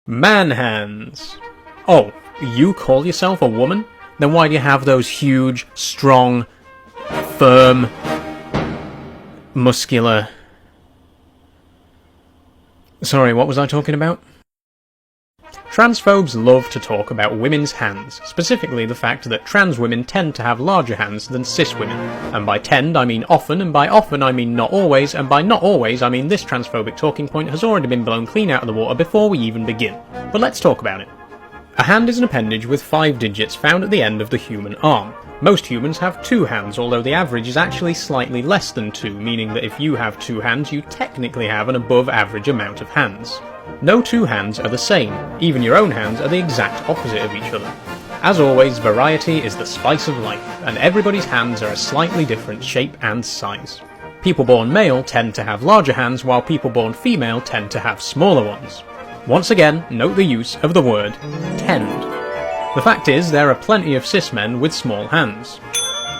Man hands. Oh, you call yourself a woman? Then why do you have those huge, strong, firm, muscular... Sorry, what was I talking about? Transphobes love to talk about women's hands, specifically the fact that trans women tend to have larger hands than cis women. And by tend I mean often, and by often I mean not always, and by not always I mean this transphobic talking point has already been blown clean out of the water before we even begin. But let's talk about it. A hand is an appendage with 5 digits found at the end of the human arm. Most humans have 2 hands, although the average is actually slightly less than 2, meaning that if you have 2 hands you technically have an above average amount of hands. No 2 hands are the same, even your own hands are the exact opposite of each other. As always, variety is the spice of life, and everybody's hands are a slightly different shape and size. People born male tend to have larger hands, while people born female tend to have smaller ones. Once again, note the use of the word tend. The fact is, there are plenty of cis men with small hands,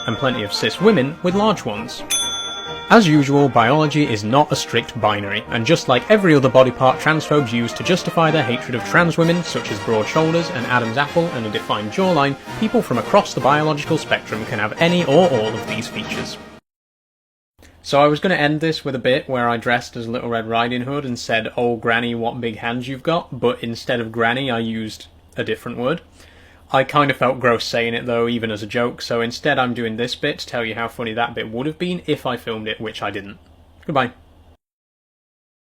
and plenty of cis women with large ones. As usual, biology is not a strict binary, and just like every other body part transphobes use to justify their hatred of trans women, such as broad shoulders, an Adam's apple, and a defined jawline, people from across the biological spectrum can have any or all of these features. So I was going to end this with a bit where I dressed as Little Red Riding Hood and said, "Oh granny, what big hands you've got," but instead of granny I used a different word. I kind of felt gross saying it though, even as a joke, so instead I'm doing this bit to tell you how funny that bit would have been if I filmed it, which I didn't. Goodbye.